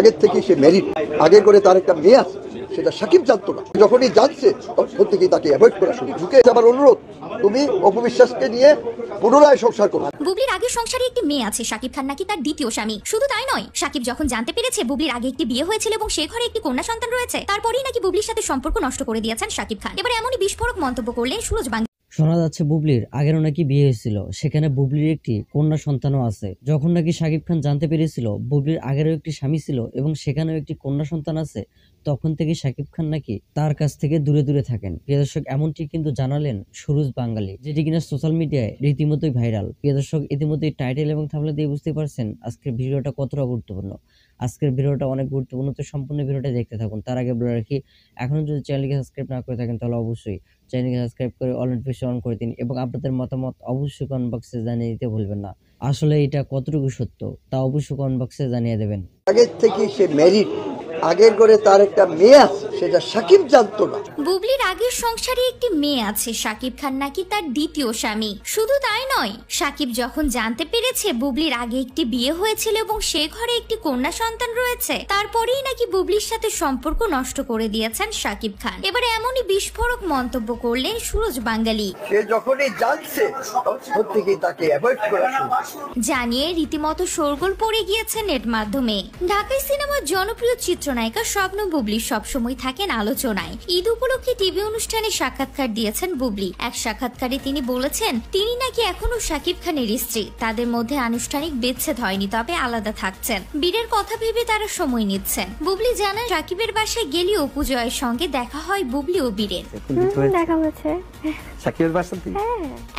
আগের থেকে সে ম্যারিড, আগে করে তার একটা মেয়ে আছে, সেটা সাকিব জানতো না। যখনই জানছে তখন থেকেই তাকে অ্যাভয়েড করা শুরু। ঢুকে আমার অনুরোধ, তুমি অপবিশ্বাসকে নিয়ে পুনরায় সংসার করো। বুবলির আগের সংসারে একটি মেয়ে আছে, শাকিব খান নাকি তার দ্বিতীয় স্বামী। শুধু তাই নয়, শাকিব যখন জানতে পেরেছে বুবলির আগে একটি বিয়ে হয়েছিল এবং সে ঘরে একটি কন্যা সন্তান রয়েছে, তারপরেই নাকি বুবলির সাথে সম্পর্ক নষ্ট করে দিয়েছেন শাকিব খান। এবার এমনই বিস্ফোরক মন্তব্য করলেন সুরজ বাংলা। শোনা যাচ্ছে বুবলির আগেরও নাকি বিয়ে হয়েছিল, সেখানে বুবলির একটি কন্যা সন্তানও আছে। যখন নাকি শাকিব খান জানতে পেরেছিল বুবলির আগেরও একটি স্বামী ছিল এবং সেখানেও একটি কন্যা সন্তান আছে, তখন থেকে শাকিব খান নাকি তার কাছ থেকে দূরে দূরে থাকেন। প্রিয় দর্শক, এমনটি কিন্তু জানালেন সুরজ বাঙালি, যেটি কিনা সোশ্যাল মিডিয়ায় রীতিমতোই ভাইরাল। প্রিয় দর্শক, ইতিমধ্যেই টাইটেল এবং থাম্বনেল দিয়ে বুঝতে পারছেন আজকের ভিডিওটা কতটা গুরুত্বপূর্ণ। আজকের ভিডিওটা অনেক গুরুত্বপূর্ণ, তো সম্পূর্ণ ভিডিওটা দেখতে থাকুন। তার আগে বলে রাখি, এখনো যদি চ্যানেলকে সাবস্ক্রাইব না করে থাকেন তাহলে অবশ্যই চ্যানেলকে সাবস্ক্রাইব করে অল নোটিফিকেশন অন করে দিন এবং আপনাদের মতামত অবশ্যই কমেন্ট বক্সে জানিয়ে দিতে ভুলবেন না। আসলে এটা কতটুকু সত্য তা অবশ্যই কমেন্ট বক্সে জানিয়ে দেবেন। আগের থেকে সে ম্যারিড, আগের করে তার একটা মেয়ে আছে, সেটা সাকিব জানতো না। বুবলির আগের সংসারে একটি মেয়ে আছে, শাকিব খান নাকি তার দ্বিতীয় স্বামী। শুধু তাই নয়, শাকিব যখন জানতে পেরেছে বুবলির আগে একটি বিয়ে হয়েছিল এবং সে ঘরে একটি কন্যা সন্তান রয়েছে, তারপরেই নাকি বুবলির সাথে সম্পর্ক নষ্ট করে দিয়েছেন শাকিব খান। এবার এমনই বিস্ফোরক মন্তব্য করলেন সুরজ বাঙালি। সে যখনই জানছে তখন থেকেই তাকে অ্যাভয়েড করা শুরু। জানিয়ে রীতিমতো শোরগোল পড়ে গিয়েছে নেট মাধ্যমে। ঢাকাই সিনেমার জনপ্রিয় চিত্রনায়িকা স্বপ্ন বুবলি সবসময় থাকেন আলোচনায়। ঈদ উপলক্ষে টিভি অনুষ্ঠানে সাক্ষাৎকার দিয়েছেন বুবলি। এক সাক্ষাৎকারে তিনি বলেছেন তিনি নাকি এখনো শাকিব খানের স্ত্রী, তাদের মধ্যে আনুষ্ঠানিক বিচ্ছেদ হয়নি, তবে আলাদা থাকছেন। বীরের কথা ভেবে তারা সময় নিচ্ছেন। বুবলি জানান শাকিবের বাসায় গেলে অপু জয়ের সঙ্গে দেখা হয় বুবলি ও বীরের। দেখা হয়েছে সাকিবের বাসাতে।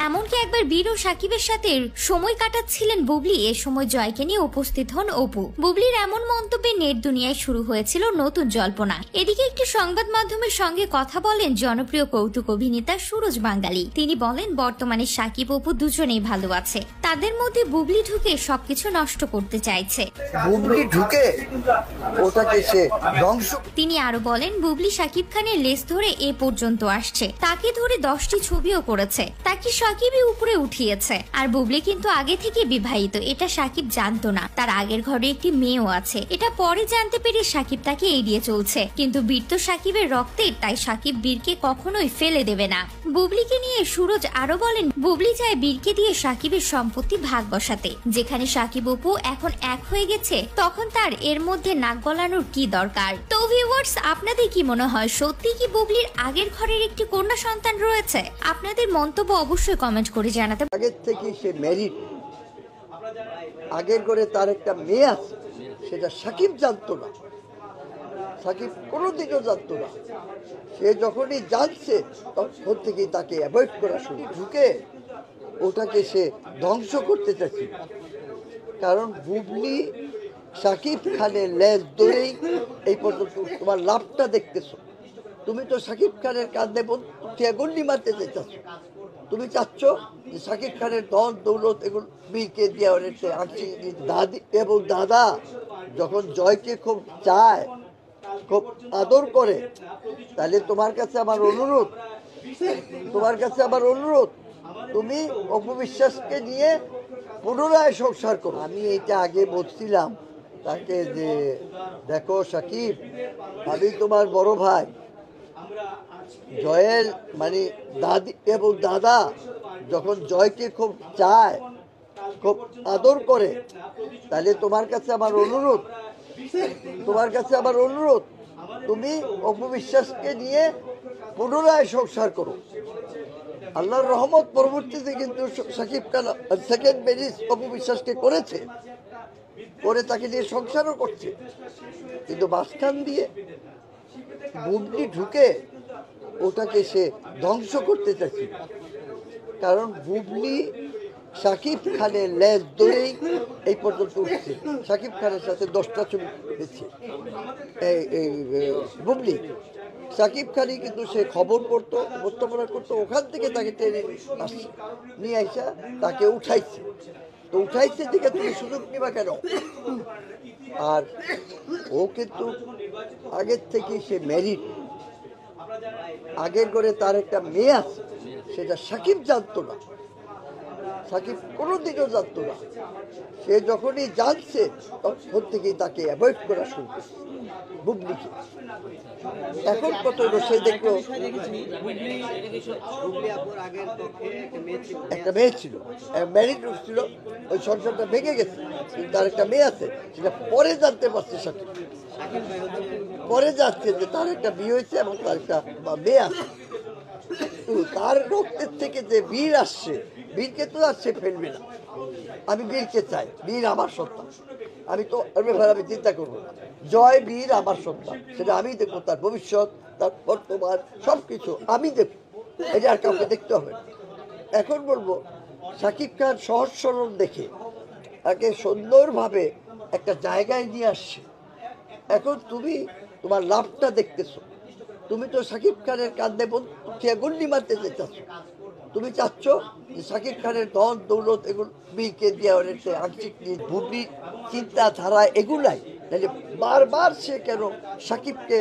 এমনকি একবার বীর ও সাকিবের সাথে সময় কাটাচ্ছিলেন বুবলি, এ সময় জয়কে নিয়ে উপস্থিত হন অপু। বুবলির এমন মন্তব্যে নেট দুনিয়ায় শুরু হয়েছিল নতুন জল্পনা। এদিকে একটি সংবাদ মাধ্যমের সঙ্গে কথা বলেন জনপ্রিয় কৌতুক অভিনেতা সুরজ বাঙালি। তিনি বলেন বর্তমানে সাকিব অপু দুজনেই ভালো আছে, তাদের মধ্যে বুবলি ঢুকে সবকিছু নষ্ট করতে চাইছে। বুবলি ঢুকে ওটাকে সে ধ্বংস। তিনি আরো বলেন বুবলি সাকিব খানের লেস ধরে এ পর্যন্ত আসছে, তাকে ধরে 10টি ছবিও করেছে, তাকে সাকিবই উপরে উঠিয়েছে। আর বুবলি কিন্তু আগে থেকে বিবাহিত, এটা সাকিব জানতো না। তার আগের ঘরে একটি মেয়েও আছে, এটা পরে জানতে পেরে সাকিব তাকে এড়িয়ে চলছে। কিন্তু বীর তো সাকিবের রক্তে, তাই সাকিব বীরকে কখনোই ফেলে দেবে না। বুবলিকে নিয়ে সুরজ আরো বলেন বুবলি চায় বীরকে দিয়ে সাকিবের সম্পত্তি ভাগ বসাতে। যেখানে সাকিব অপু এখন এক হয়ে গেছে, তখন তার এর মধ্যে নাক গলানোর কি দরকার? তো ভিউয়ার্স, আপনাদের কি মনে হয়, সত্যি কি বুবলির আগের ঘরের একটি কন্যা সন্তান রয়েছে? আপনাদের মন্তব্য অবশ্যই কমেন্ট করে জানাতে। আগের থেকে সে ম্যারিড, আগের করে তার একটা মেয়ে আছে, সেটা সাকিব জানতো না। সাকিব কোনোদিনও জানতো না। সে যখনই জানছে তখন থেকেই তাকে অ্যাভয়েড করা শুরু। ঢুকে ওটাকে সে ধ্বংস করতে চাইছে। কারণ বুবলি সাকিব খানের লেজ ধরেই এই পর্যন্ত তোমার লাভটা দেখতেছো। তুমি তো সাকিব খানের কাঁধে গন্ডি মারতে চাইছো। তুমি চাচ্ছ যে সাকিব খানের ধন দৌলত এগুলো বীরকে দেওয়া আনছি। দাদি এবং দাদা যখন জয়কে খুব চায়, খুব আদর করে, তাহলে তোমার কাছে আমার অনুরোধ, তুমি অপবিশ্বাসকে নিয়ে পুনরায় সংসার করো। আমি এটা আগে বলছিলাম তাকে যে দেখো সাকিব, আমি তোমার বড় ভাই। জয়ের মানে দাদি এবং দাদা যখন জয়কে খুব চায়, খুব আদর করে, তাহলে তোমার কাছে আমার অনুরোধ, তুমি অপবিশ্বাসকে নিয়ে পুনরায় সংসার করো। আল্লাহর রহমত পরবর্তীতে কিন্তু সাকিব খান সেকেন্ড ম্যারেজ অপবিশ্বাসকে করেছে, করে তাকে নিয়ে সংসারও করছে। কিন্তু মাঝখান দিয়ে বুবলি ঢুকে ওটাকে সে ধ্বংস করতে চাইছে। কারণ বুবলি সাকিব খানের লেজ ধরেই এই পর্যন্ত উঠছে। সাকিব খানের সাথে 10টা ছবি হয়েছে বুবলি। সাকিব খানই কিন্তু সে খবর পড়তো, উপস্থাপনা করতো, ওখান থেকে তাকে টেনে আসছে, নিয়ে আসা তাকে উঠাইছে। তো উঠাইছে থেকে তুমি সুযোগ নিবা কেন? আর ও কিন্তু আগের থেকে সে ম্যারিড, আগের করে তার একটা মেয়ে আছে, সেটা সাকিব জানতো না। সাকিব কোনোদিনও জানতো না। সে যখনই জানছে তখন থেকেই তাকে অ্যাভয়েড করা শুরু করছে বুবলিকে। এখন কত হলো, সে দেখলো একটা মেয়ে ছিল, ম্যারিড ছিল, ওই সংসারটা ভেঙে গেছে, কিন্তু তার একটা মেয়ে আছে, সেটা পরে জানতে পারছে সাকিব। পরে যাচ্ছে যে তার একটা বিয়ে হয়েছে এবং তার একটা মেয়ে আছে। তার রক্তের থেকে যে বীর আসছে, বীরকে তো আর সে ফেলবে না। আমি বীরকে চাই, বীর আমার সন্তান, আমি তো আমি চিন্তা করবো না। জয় বীর আমার সন্তান, সেটা আমি দেখবো, তার ভবিষ্যৎ, তার বর্তমান সব কিছু আমি দেখবো, এটা আর কাউকে দেখতে হবে না। এখন বলবো সাকিব খান সহজ সরল দেখে তাকে সুন্দরভাবে একটা জায়গায় নিয়ে আসছে। এখন তুমি তোমার লাভটা দেখতেছো, তুমি তো সাকিব খানের কাঁধে গুল্লি মারতে চাচ্ছ। তুমি চাচ্ছ যে সাকিব খানের ধন দৌলত এগুলো বীরকে দিয়ে অনেকটা আংশিক নিয়ে বুবলির চিন্তাধারা এগুলাই, তাহলে বারবার সে কেন সাকিবকে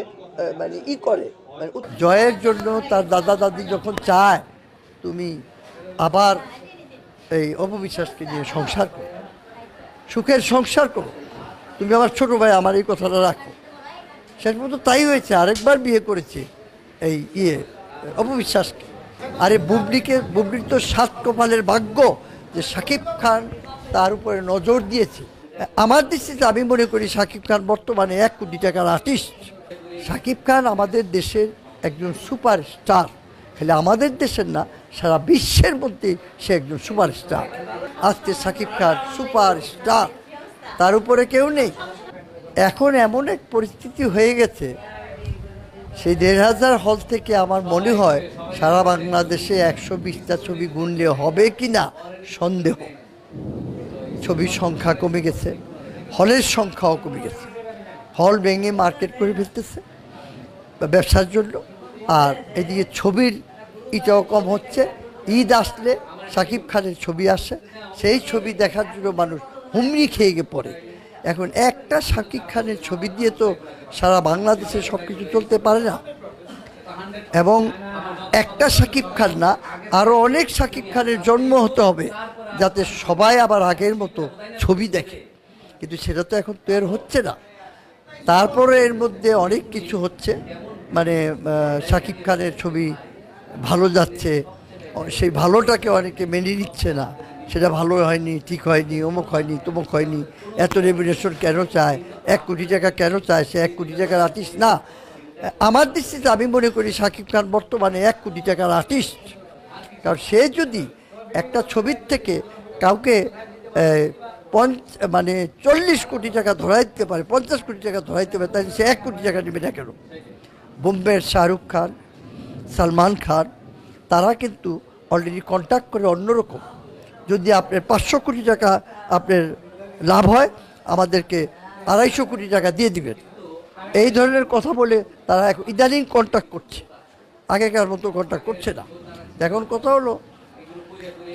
মানে করে, মানে জয়ের জন্য তার দাদা দাদি যখন চায় তুমি আবার এই অপবিশ্বাসকে নিয়ে সংসার করো, সুখের সংসার করো, তুমি আমার ছোট ভাই, আমার এই কথাটা রাখো। শেষ পর্যন্ত তাই হয়েছে, আরেকবার বিয়ে করেছে এই অপবিশ্বাসকে। আরে বুবলির তো সাত কপালের ভাগ্য যে সাকিব খান তার উপরে নজর দিয়েছে। আমার দৃষ্টিতে আমি মনে করি সাকিব খান বর্তমানে 1 কোটি টাকার আর্টিস্ট। সাকিব খান আমাদের দেশের একজন সুপারস্টার, খালি আমাদের দেশের না, সারা বিশ্বের মধ্যে সে একজন সুপারস্টার। আজকে সাকিব খান সুপারস্টার, তার উপরে কেউ নেই। এখন এমন এক পরিস্থিতি হয়ে গেছে, সেই 1,500 হল থেকে আমার মনে হয় সারা বাংলাদেশে 120টা ছবি গুনলে হবে কি না সন্দেহ। ছবির সংখ্যা কমে গেছে, হলের সংখ্যাও কমে গেছে। হল ভেঙে মার্কেট করে ফেলতেছে ব্যবসার জন্য, আর এদিকে ছবির ইটাও কম হচ্ছে। ঈদ আসলে সাকিব খানের ছবি আসে, সেই ছবি দেখার জন্য মানুষ হুমড়ি খেয়ে গিয়ে পড়ে। এখন একটা সাকিব খানের ছবি দিয়ে তো সারা বাংলাদেশে সব কিছু চলতে পারে না, এবং একটা সাকিব খান না, আরও অনেক সাকিব খানের জন্ম হতে হবে যাতে সবাই আবার আগের মতো ছবি দেখে। কিন্তু সেটা তো এখন তৈরি হচ্ছে না। তারপরে এর মধ্যে অনেক কিছু হচ্ছে, মানে সাকিব খানের ছবি ভালো যাচ্ছে, সেই ভালোটাকে অনেকে মেনে নিচ্ছে না, সেটা ভালো হয়নি, ঠিক হয়নি, অমুক হয়নি, তমুক হয়নি, এত রেমিনেশন কেন চায়, 1 কোটি টাকা কেন চায়, সে 1 কোটি টাকার আর্টিস্ট না। আমার দৃষ্টিতে আমি মনে করি সাকিব খান বর্তমানে 1 কোটি টাকার আর্টিস্ট। কারণ সে যদি একটা ছবির থেকে কাউকে মানে 40 কোটি টাকা ধরাই দিতে পারে, 50 কোটি টাকা ধরাই দিতে পারে, তাহলে সে 1 কোটি টাকা নেবে না কেন? বোম্বের শাহরুখ খান, সালমান খান, তারা কিন্তু অলরেডি কন্ট্যাক্ট করে অন্যরকম, যদি আপনার 500 কোটি টাকা আপনার লাভ হয় আমাদেরকে 250 কোটি টাকা দিয়ে দিবেন, এই ধরনের কথা বলে তারা এখন ইদানিং কন্ট্যাক্ট করছে, আগেকার মতো কন্ট্যাক্ট করছে না। এখন কথা হলো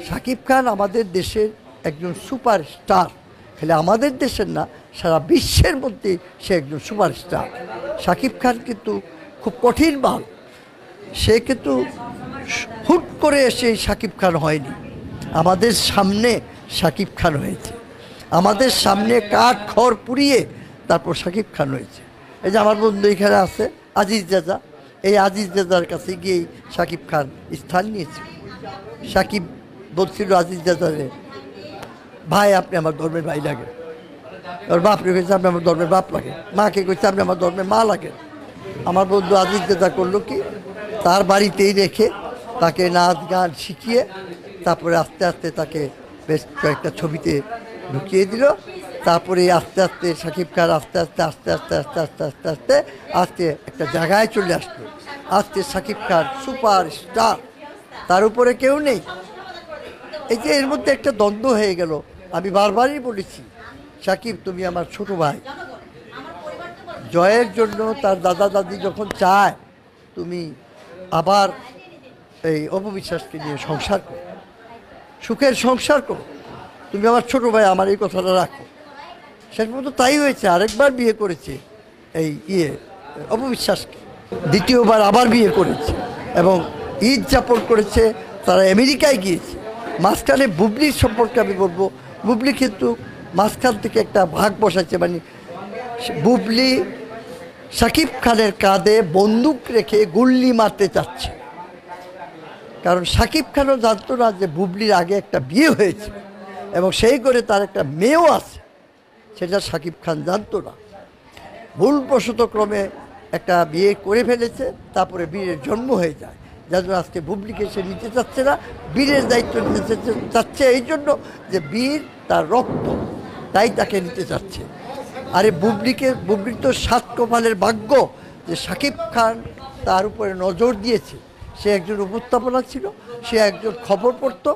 সাকিব খান আমাদের দেশের একজন সুপারস্টার, খালি আমাদের দেশের না, সারা বিশ্বের মধ্যে সে একজন সুপারস্টার। সাকিব খান কিন্তু খুব কঠিন মাল, সে কিন্তু হুট করে এসে সাকিব খান হয়নি, আমাদের সামনে সাকিব খান হয়েছে, আমাদের সামনে কাঠ খড় পুড়িয়ে তারপর সাকিব খান হয়েছে। এই যে আমার বন্ধু এখানে আছে আজিজ দাদা, এই আজিজ দাদার কাছে গিয়েই সাকিব খান স্থান নিয়েছে। সাকিব বলছিল আজিজ দাদারে, ভাই আপনি আমার ধর্মের ভাই লাগে, ওর বাপরে কইছে আপনি আমার ধর্মের বাপ লাগে, মাকে কইছে আপনি আমার ধর্মের মা লাগে। আমার বন্ধু আজিজ দাদা করলো কি, তার বাড়িতেই রেখে তাকে নাচ গান শিখিয়ে তারপরে আস্তে আস্তে তাকে বেশ কয়েকটা ছবিতে ঢুকিয়ে দিল। তারপরে আস্তে আস্তে সাকিব খান আস্তে আস্তে আস্তে আস্তে আস্তে আস্তে আস্তে আস্তে আস্তে একটা জায়গায় চলে আসলো। আজকে সাকিব খান সুপার স্টার, তার উপরে কেউ নেই। এই যে এর মধ্যে একটা দ্বন্দ্ব হয়ে গেল। আমি বারবারই বলেছি, সাকিব তুমি আমার ছোট ভাই, জয়ের জন্য তার দাদা দাদি যখন চায় তুমি আবার এই অপবিশ্বাসকে নিয়ে সংসার করো, সুখের সংসার করো, তুমি আমার ছোট ভাই, আমার এই কথাটা রাখো। শেষ পর্যন্ত তাই হয়েছে, আরেকবার বিয়ে করেছে এই অপবিশ্বাসকে, দ্বিতীয়বার আবার বিয়ে করেছে এবং ঈদ যাপন করেছে, তারা আমেরিকায় গিয়েছে। মাঝখানে বুবলির সম্পর্কে আমি বলবো, বুবলি কিন্তু মাঝখান থেকে একটা ভাগ বসাচ্ছে, মানে বুবলি শাকিব খানের কাঁধে বন্দুক রেখে গুল্লি মারতে চাচ্ছে। কারণ শাকিব খানও জানতো না যে বুবলির আগে একটা বিয়ে হয়েছে এবং সেই করে তার একটা মেয়েও আছে, সেটা শাকিব খান জানতো না। ভুলবশত ক্রমে একটা বিয়ে করে ফেলেছে, তারপরে বীরের জন্ম হয়ে যায়, যার জন্য আজকে বুবলিকে সে নিতে চাচ্ছে না, বীরের দায়িত্ব নিতে চাচ্ছে এই জন্য যে বীর তার রক্ত, তাই তাকে নিতে চাচ্ছে। আরে বুবলির তো সাত কপালের ভাগ্য যে শাকিব খান তার উপরে নজর দিয়েছে। সে একজন উপস্থাপনা ছিল, সে একজন খবর পড়তো,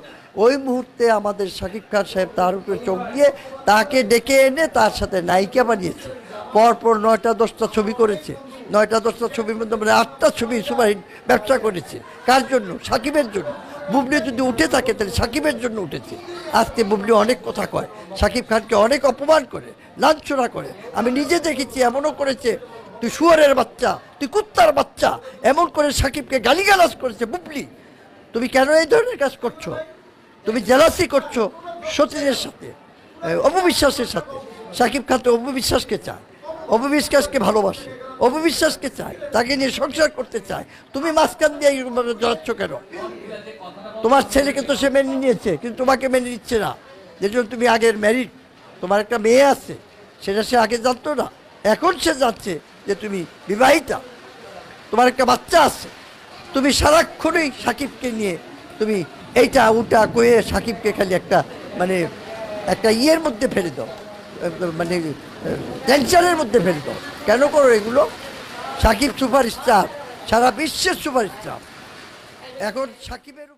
ওই মুহূর্তে আমাদের শাকিব খান সাহেব তার উপরে চোখ দিয়ে তাকে ডেকে এনে তার সাথে নায়িকা বানিয়েছে। পরপর 9টা 10টা ছবি করেছে, 9টা 10টা ছবির মধ্যে মানে 8টা ছবি সুপারহিট ব্যবসা করেছে। কার জন্য? শাকিবের জন্য। বুবলি যদি উঠে থাকে তাহলে শাকিবের জন্য উঠেছে। আজকে বুবলি অনেক কথা কয়, শাকিব খানকে অনেক অপমান করে, লাঞ্ছনা করে। আমি নিজে দেখেছি, এমনও করেছে, তুই শুয়ারের বাচ্চা, তুই কুত্তার বাচ্চা, এমন করে শাকিবকে গালিগালাজ করেছে। বুবলি, তুমি কেন এই ধরনের কাজ করছো? তুমি জেলাসি করছো সতীনের সাথে, অপবিশ্বাসের সাথে। শাকিব খান তো অপবিশ্বাসকে চায়, অপবিশ্বাসকে ভালোবাসে, অপবিশ্বাসকে চায়, তাকে নিয়ে সংসার করতে চায়। তুমি মাঝখান দিয়ে এইভাবে জড়াচ্ছ কেন? তোমার ছেলেকে তো সে মেনে নিয়েছে, কিন্তু তোমাকে মেনে নিচ্ছে না, যেজন্য তুমি আগের ম্যারিড, তোমার একটা মেয়ে আছে, সেটা সে আগে জানতো না, এখন সে জানছে যে তুমি বিবাহিতা, তোমার একটা বাচ্চা আছে। তুমি সারাক্ষণই সাকিবকে নিয়ে তুমি এইটা ওটা কয়ে সাকিবকে খালি একটা মানে একটা ইয়ের মধ্যে ফেলে দাও, মানে টেনশনের মধ্যে ফেলে দাও। কেন করো এগুলো? সাকিব সুপারস্টার, সারা বিশ্বের সুপারস্টার। এখন সাকিবের